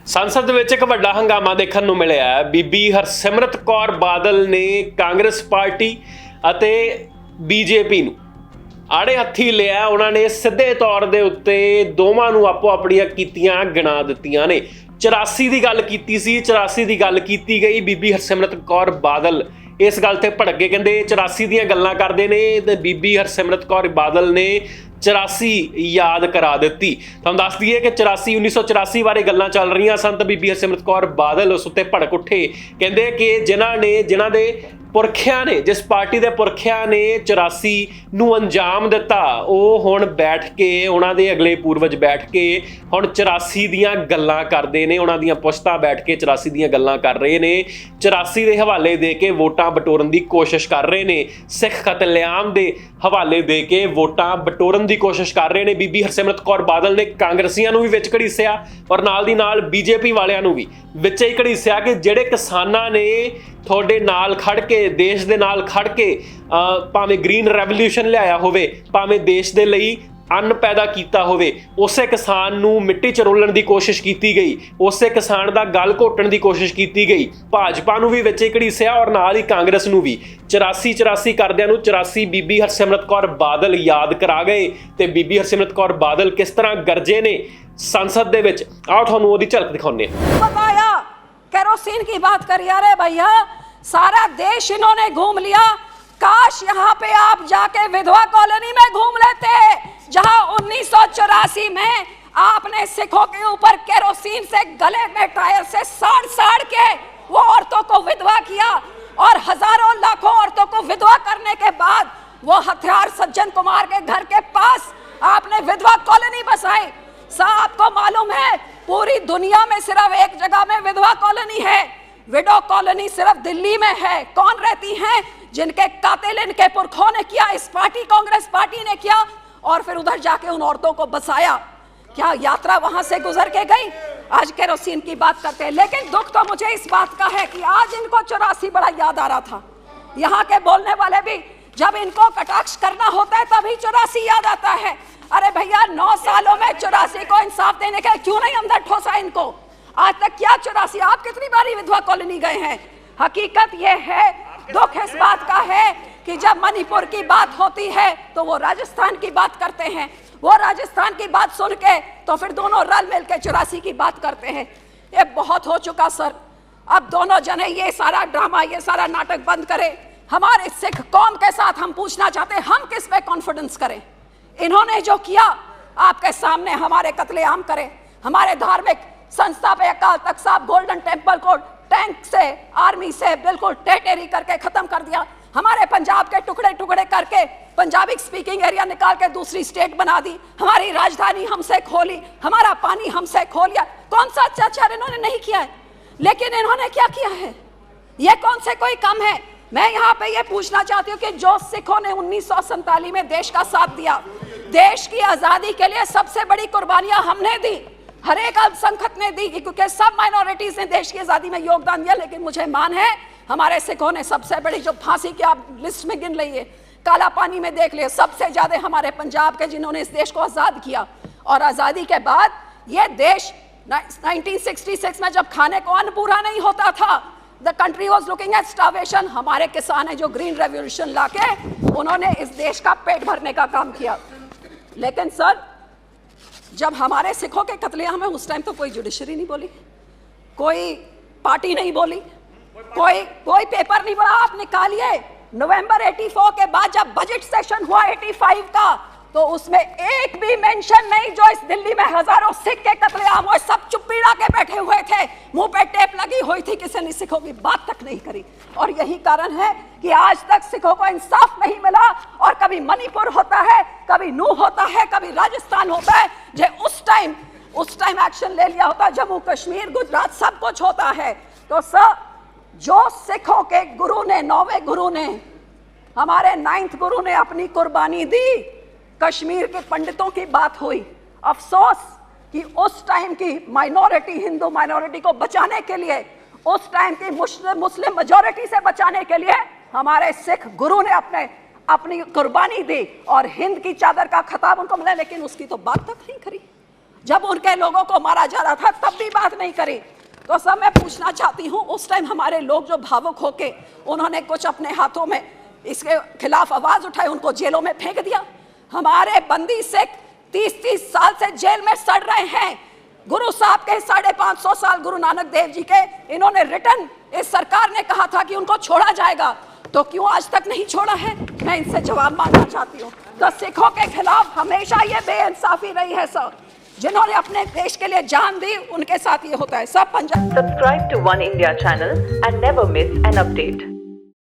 संसद ਵਿੱਚ ਇੱਕ ਵੱਡਾ ਹੰਗਾਮਾ ਦੇਖਣ ਨੂੰ ਮਿਲਿਆ ਹੈ। ਬੀਬੀ ਹਰਸਿਮਰਤ ਕੌਰ ਬਾਦਲ ਨੇ ਕਾਂਗਰਸ ਪਾਰਟੀ ਅਤੇ ਬੀਜੇਪੀ ਨੂੰ ਆੜੇ ਹੱਥੀ ਲਿਆ। ਉਹਨਾਂ ਨੇ ਸਿੱਧੇ ਤੌਰ ਦੇ ਉੱਤੇ ਦੋਵਾਂ ਨੂੰ ਆਪੋ ਆਪਣੀਆਂ ਕੀਤੀਆਂ ਗਿਣਾ ਦਿੱਤੀਆਂ ਨੇ। 84 ਦੀ ਗੱਲ ਕੀਤੀ ਸੀ, 84 ਦੀ ਗੱਲ ਕੀਤੀ ਗਈ। ਬੀਬੀ ਹਰਸਿਮਰਤ ਕੌਰ ਬਾਦਲ ਇਸ ਗੱਲ ਤੇ ਭੜਕ ਗਏ, ਕਹਿੰਦੇ 84 ਦੀਆਂ ਗੱਲਾਂ ਕਰਦੇ ਨੇ ਤੇ ਬੀਬੀ ਹਰਸਿਮਰਤ ਕੌਰ ਬਾਦਲ ਨੇ 84 याद करा दी। तुहानूं दस दईए कि 1984 बारे गल्लां चल रही सन तो बीबी हरसिमरत कौर बादल उस उत्ते भड़क उठे। कहते कि जिन्हां दे पुरखियां ने, जिस पार्टी के पुरखियां ने 84 नूं अंजाम दिता, वो हुण बैठ के उन्हां दे अगले पूर्वज बैठ के हुण 84 दीयां गल्लां करदे ने। उन्हां दीयां पुश्तां बैठ के 84 दीयां गल्लां कर रहे ने। 84 दे हवाले दे के वोटां बटोरन की कोशिश कर रहे ने। सिख कतलेआम दे हवाले दे के वोटां बटोरन की कोशिश कर रहे हैं। बीबी हरसिमरत कौर बादल ने कांग्रसियां नूं भी विच घड़ीसिया और नाल दी नाल बीजेपी वालियां नूं भी विच ही घड़ीसिया कि जिहड़े किसानां ने तुहाडे नाल खड़ के, देश दे नाल खड़ के भावें ग्रीन रेवोल्यूशन लिआया होवे, भावें देश दे लई अन्न पैदा किया होवे, उसे किसान नूं मिट्टी च रोलण की कोशिश की गई, उसे किसान का गल घोटण की कोशिश की गई। भाजपा नूं भी विच ही घड़ीसिया और नाल ही कांग्रेस नूं भी 84 करदिआं नूं 84 बीबी हरसिमरत कौर बादल याद करा गए। ते बीबी हरसिमरत कौर बादल किस तरह गरजे ने संसद दे विच, आओ तुहानूं ओहदी झलक दिखाउने हां। बताया केरोसिन की बात करी, अरे भैया सारा देश इन्होंने घूम लिया। काश यहाँ पे आप जाके विधवा कॉलोनी में घूम लेते, जहां 1984 में आपने सिखों के ऊपर केरोसिन से गले में टायर से साड़ के वो औरतों को विधवा किया और हजारों लाखों औरतों को विधवा करने के बाद वो हथियार सज्जन कुमार के घर के पास आपने विधवा कॉलोनी बसाई। आपको मालूम है पूरी दुनिया में सिर्फ एक जगह में विधवा कॉलोनी है, विडो कॉलोनी सिर्फ दिल्ली में है। कौन रहती हैं? जिनके कातिल इनके पुरखों ने किया, इस पार्टी कांग्रेस पार्टी ने किया और फिर उधर जाके उन औरतों को बसाया। क्या यात्रा वहां से गुजर के गई? आज केरोसिन की बात करते हैं, लेकिन दुख तो मुझे इस बात का है कि आज इनको 84 बड़ा याद आ रहा था। यहाँ के बोलने वाले भी जब इनको कटाक्ष करना होता है तभी 84 याद आता है। अरे भैया 9 सालों में 84 को इंसाफ देने का क्यों नहीं अंदर ठोसा इनको? आज तक क्या 84? आप कितनी बारी विधवा कॉलोनी गए हैं? हकीकत यह है, दुख इस बात का है कि जब मणिपुर की बात होती है तो वो राजस्थान की बात करते हैं, वो राजस्थान की बात सुन के तो फिर दोनों रल मिल के 84 की बात करते हैं। ये बहुत हो चुका सर। अब दोनों जने ये सारा ड्रामा, ये सारा नाटक बंद करें। हमारे सिख कौम के साथ हम पूछना चाहते हैं, हम किस पे कॉन्फिडेंस करें? इन्होंने जो किया आपके सामने हमारे कत्लेआम करें, हमारे धार्मिक संस्था पे अकाल तख्त साहब गोल्डन टेम्पल को टैंक से, आर्मी से बिल्कुल टेटेरी करके खत्म कर दिया। हमारे पंजाब के टुकड़े टुकड़े करके पंजाबी स्पीकिंग एरिया निकाल के दूसरी स्टेट बना दी। हमारी राजधानी हमसे खोली, हमारा पानी हमसे खो लिया। कौन सा अत्याचार इन्होंने नहीं किया है? लेकिन इन्होंने क्या किया है? ये कौन से कोई कम है? मैं यहाँ पे ये पूछना चाहती हूँ कि जो सिखों ने 1947 में देश का साथ दिया, देश की आजादी के लिए सबसे बड़ी कुर्बानियां हमने दी, हर एक अल्पसंख्यक ने दी, क्योंकि सब माइनॉरिटीज ने देश की आजादी में योगदान दिया। लेकिन मुझे मान है हमारे सिखों ने सबसे बड़ी, जो फांसी की आप लिस्ट में गिन लीजिए, काला पानी में देख लिए, सबसे ज्यादा हमारे पंजाब के जिन्होंने इस देश को आजाद किया। और आजादी के बाद ये देश 1966 में जब खाने को अन्न पूरा नहीं होता था, the country was looking at starvation, हमारे किसान है जो ग्रीन रेवोल्यूशन लाके उन्होंने इस देश का पेट भरने का काम किया। लेकिन सर जब हमारे सिखों के कत्लेआम में उस टाइम तो कोई जुडिशरी नहीं बोली, कोई पार्टी नहीं बोली, कोई पेपर नहीं बोला। आप निकालिए नवंबर 84 के बाद जब बजट सेशन हुआ 85 का, तो उसमें एक भी मेंशन नहीं जो इस दिल्ली में हजारों सिख के कत्लेआम हुए, सब चुप्पी ला के बैठे हुए थे, मुंह पे टेप लगी हुई थी, किसी ने सिखों की बात तक नहीं करी। और यही कारण है कि आज तक सिखों को इंसाफ नहीं मिला। और कभी मणिपुर होता है, कभी नूह होता है, कभी राजस्थान होता है, जो उस टाइम एक्शन ले लिया होता, जम्मू कश्मीर गुजरात सब कुछ होता है। तो सर जो सिखों के गुरु ने, 9वें गुरु ने, हमारे 9th गुरु ने अपनी कुर्बानी दी, कश्मीर के पंडितों की बात हुई। अफसोस कि उस टाइम की माइनॉरिटी, हिंदू माइनॉरिटी को बचाने के लिए, उस टाइम की मुस्लिम मेजॉरिटी से बचाने के लिए हमारे सिख गुरु ने अपनी कुर्बानी दी और हिंद की चादर का खिताब उनको मिला, लेकिन उसकी तो बात तक नहीं करी। जब उनके लोगों को मारा जा रहा था तब भी बात नहीं करी। तो सब मैं पूछना चाहती हूँ, उस टाइम हमारे लोग जो भावुक होके उन्होंने कुछ अपने हाथों में इसके खिलाफ आवाज उठाई, उनको जेलों में फेंक दिया। हमारे बंदी सिख 30-30 साल से जेल में सड़ रहे हैं। गुरु साहब के 550 साल गुरु नानक देव जी के इन्होंने रिटर्न, इस सरकार ने कहा था कि उनको छोड़ा जाएगा, तो क्यों आज तक नहीं छोड़ा है? मैं इनसे जवाब मांगना चाहती हूँ। तो सिखों के खिलाफ हमेशा ये बेइंसाफी रही है सर, जिन्होंने अपने देश के लिए जान दी उनके साथ ये होता है। सब Punjab. Subscribe to One India channel and never miss an update.